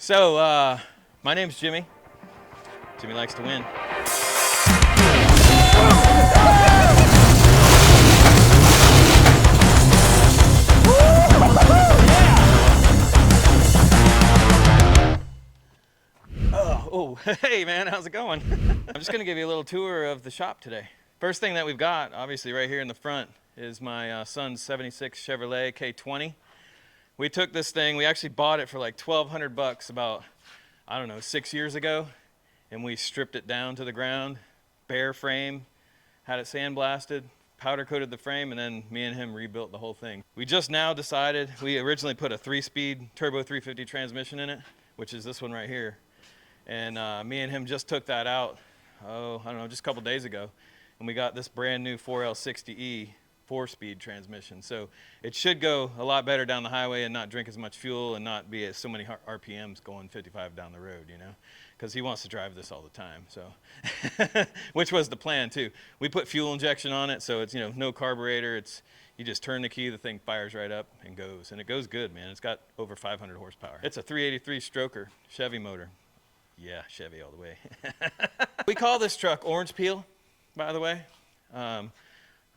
So, my name's Jimmy. Jimmy likes to win. Oh, hey man, how's it going? I'm just gonna give you a little tour of the shop today. First thing that we've got, obviously right here in the front, is my son's 76 Chevrolet K20. We took this thing, we actually bought it for like 1,200 bucks about, I don't know, 6 years ago, and we stripped it down to the ground, bare frame, had it sandblasted, powder coated the frame, and then me and him rebuilt the whole thing. We just now decided, we originally put a 3-speed turbo 350 transmission in it, which is this one right here. And me and him just took that out, I don't know, just a couple days ago. And we got this brand new 4L60E 4-speed transmission. So it should go a lot better down the highway and not drink as much fuel and not be at so many RPMs going 55 down the road, you know? Because he wants to drive this all the time, so. Which was the plan too. We put fuel injection on it, so it's, you know, no carburetor. It's, you just turn the key, the thing fires right up and goes. And it goes good, man. It's got over 500 horsepower. It's a 383 stroker Chevy motor. Yeah, Chevy all the way. We call this truck Orange Peel, by the way. A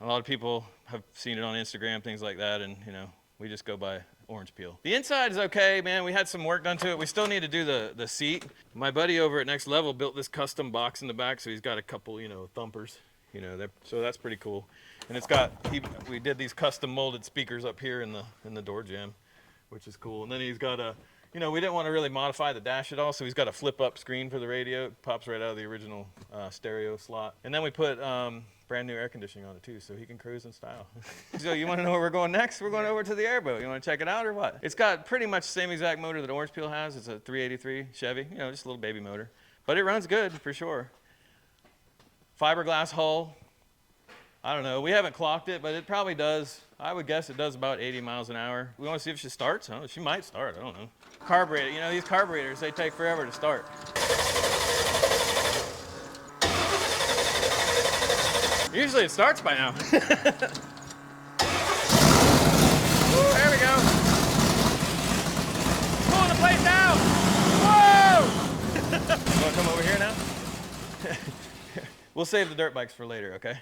lot of people have seen it on Instagram, things like that, and you know, we just go by Orange Peel. The inside is okay, man. We had some work done to it. We still need to do the seat. My buddy over at Next Level built this custom box in the back, so he's got a couple, you know, thumpers, you know, so that's pretty cool. And it's got, we did these custom molded speakers up here in the door jamb, which is cool. And then he's got a, you know, we didn't want to really modify the dash at all, so he's got a flip-up screen for the radio. It pops right out of the original stereo slot. And then we put brand new air conditioning on it too, so he can cruise in style. So you want to know where we're going next? We're going over to the airboat. You want to check it out or what? It's got pretty much the same exact motor that Orange Peel has. It's a 383 Chevy, you know, just a little baby motor. But it runs good for sure. Fiberglass hull. I don't know, we haven't clocked it, but it probably does. I would guess it does about 80 miles an hour. We want to see if she starts, huh? She might start, I don't know. Carburetor, you know, these carburetors, they take forever to start. Usually it starts by now. Woo, there we go. Pulling the place down. Whoa! You want to come over here now? We'll save the dirt bikes for later, okay?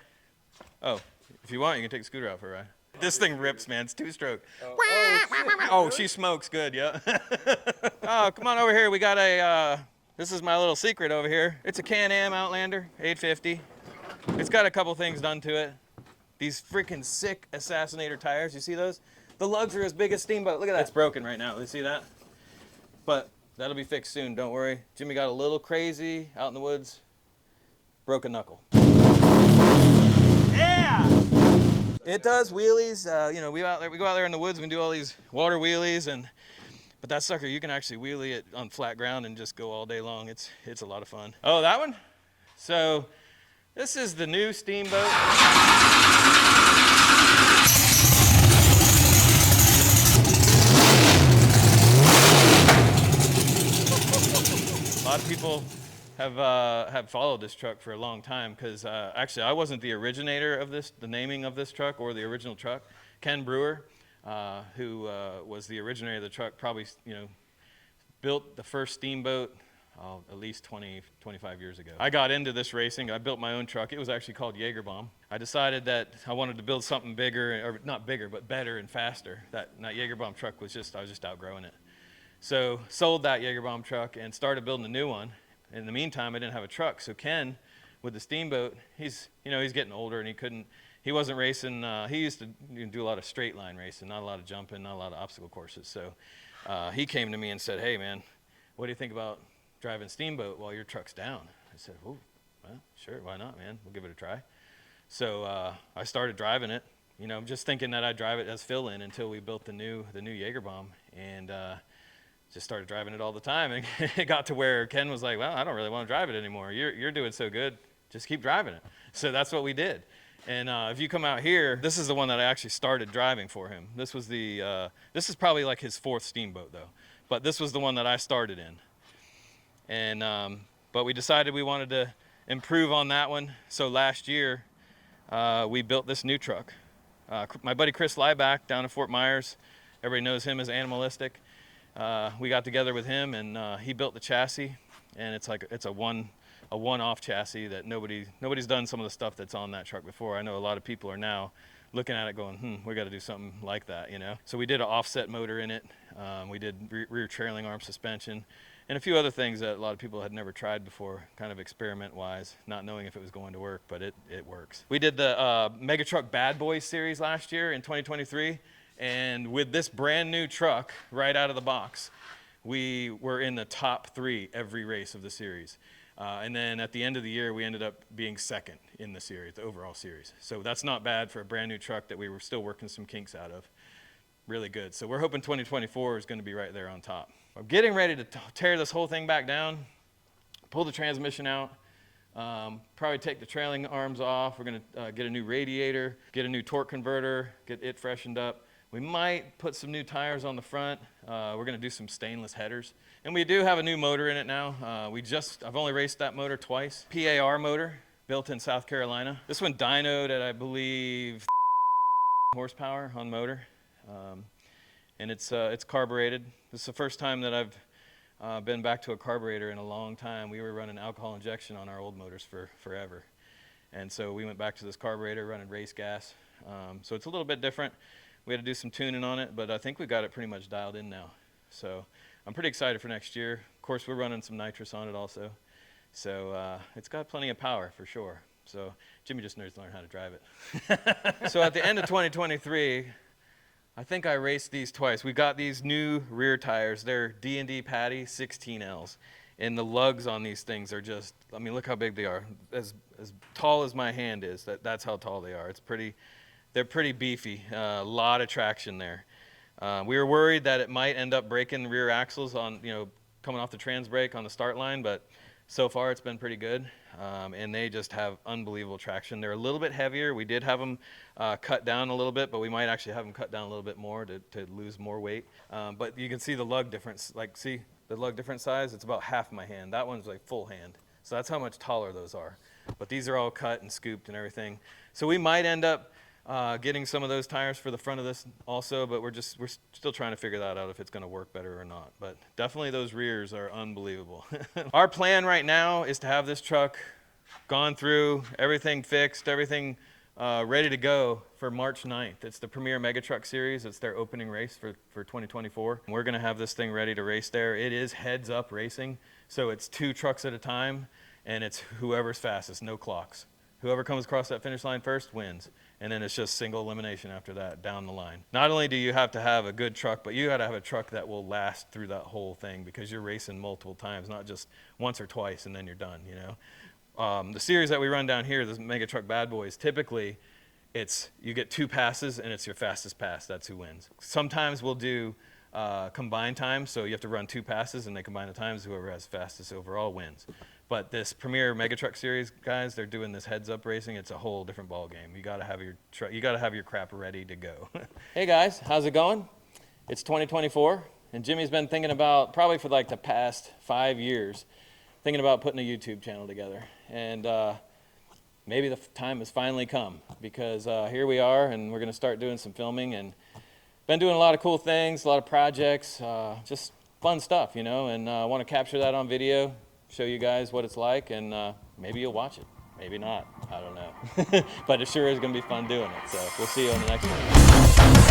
Oh, if you want, you can take the scooter out for a ride. This thing rips, man. It's 2-stroke. Oh, she smokes good, yeah. Oh, come on over here. We got this is my little secret over here. It's a Can-Am Outlander, 850. It's got a couple things done to it. These freaking sick Assassinator tires, you see those? The lugs are as big as Steamboat. Look at that. It's broken right now. You see that? But that'll be fixed soon, don't worry. Jimmy got a little crazy out in the woods. Broke a knuckle. Yeah! It does wheelies. You know, we go out there in the woods and we do all these water wheelies, but that sucker, you can actually wheelie it on flat ground and just go all day long. It's a lot of fun. Oh, that one? So this is the new Steamboat. A lot of people have followed this truck for a long time because actually I wasn't the originator of this, the naming of this truck or the original truck. Ken Brewer, who was the originator of the truck, probably, you know, built the first Steamboat at least 20, 25 years ago. I got into this racing. I built my own truck. It was actually called Jaeger Bomb. I decided that I wanted to build something bigger, or not bigger, but better and faster. That Jaeger Bomb truck was just, I was just outgrowing it. So sold that Jaeger Bomb truck and started building a new one. In the meantime, I didn't have a truck, so Ken, with the Steamboat, he's getting older and he wasn't racing. He used to do a lot of straight line racing, not a lot of jumping, not a lot of obstacle courses. So he came to me and said, "Hey man, what do you think about driving Steamboat while your truck's down?" I said, "Oh, well, sure, why not, man? We'll give it a try." So I started driving it, you know, just thinking that I'd drive it as fill-in until we built the new Jaeger Bomb, and just started driving it all the time. And it got to where Ken was like, "Well, I don't really want to drive it anymore. You're doing so good, just keep driving it." So that's what we did. And if you come out here, this is the one that I actually started driving for him. This was this is probably like his 4th Steamboat though, but this was the one that I started in. And but we decided we wanted to improve on that one. So last year we built this new truck. My buddy Chris Lieback down in Fort Myers, everybody knows him as Animalistic. we got together with him, and he built the chassis, and it's a one-off chassis that nobody's done some of the stuff that's on that truck before. I know a lot of people are now looking at it going, we got to do something like that, you know. So we did an offset motor in it. We did rear trailing arm suspension and a few other things that a lot of people had never tried before, kind of experiment-wise, not knowing if it was going to work, but it works. We did the Mega Truck Bad Boys series last year in 2023, and with this brand new truck right out of the box, we were in the top 3 every race of the series. And then at the end of the year, we ended up being second in the series, the overall series. So that's not bad for a brand new truck that we were still working some kinks out of. Really good. So we're hoping 2024 is going to be right there on top. I'm getting ready to tear this whole thing back down, pull the transmission out, probably take the trailing arms off. We're going to get a new radiator, get a new torque converter, get it freshened up. We might put some new tires on the front. We're going to do some stainless headers. And we do have a new motor in it now. I've only raced that motor twice. PAR motor, built in South Carolina. This one dynoed at, I believe, horsepower on motor. And it's carbureted. This is the first time that I've been back to a carburetor in a long time. We were running alcohol injection on our old motors for forever. And so we went back to this carburetor running race gas. So it's a little bit different. We had to do some tuning on it, but I think we got it pretty much dialed in now. So I'm pretty excited for next year. Of course, we're running some nitrous on it also. So it's got plenty of power for sure. So Jimmy just needs to learn how to drive it. So at the end of 2023, I think I raced these twice. We got these new rear tires. They're D&D Patty 16Ls. And the lugs on these things are just, I mean, look how big they are. As tall as my hand is, that's how tall they are. They're pretty beefy, a lot of traction there. We were worried that it might end up breaking the rear axles on, coming off the trans brake on the start line, but so far it's been pretty good. And they just have unbelievable traction. They're a little bit heavier. We did have them cut down a little bit, but we might actually have them cut down a little bit more to lose more weight. But you can see the lug difference. See the lug difference size? It's about half my hand. That one's like full hand. So that's how much taller those are. But these are all cut and scooped and everything. So we might end up getting some of those tires for the front of this also, but we're still trying to figure that out if it's going to work better or not. But definitely those rears are unbelievable. Our plan right now is to have this truck gone through, everything fixed, everything ready to go for March 9th. It's the Premier Mega Truck Series. It's their opening race for 2024. We're going to have this thing ready to race there. It is heads up racing, so it's 2 trucks at a time, and it's whoever's fastest, no clocks. Whoever comes across that finish line first wins. And then it's just single elimination after that, down the line. Not only do you have to have a good truck, but you got to have a truck that will last through that whole thing because you're racing multiple times, not just once or twice and then you're done, The series that we run down here, the Mega Truck Bad Boys, typically you get 2 passes and it's your fastest pass. That's who wins. Sometimes we'll do combined times, so you have to run 2 passes and they combine the times. Whoever has fastest overall wins. But this Premier Mega Truck Series, guys, they're doing this heads-up racing. It's a whole different ball game. You got to have your crap ready to go. Hey guys, how's it going? It's 2024, and Jimmy's been thinking about, probably for like the past 5 years, thinking about putting a YouTube channel together. And maybe the time has finally come because here we are, and we're going to start doing some filming, and been doing a lot of cool things, a lot of projects, just fun stuff, and I want to capture that on video. Show you guys what it's like, and maybe you'll watch it. Maybe not. I don't know. But it sure is going to be fun doing it. So we'll see you on the next one.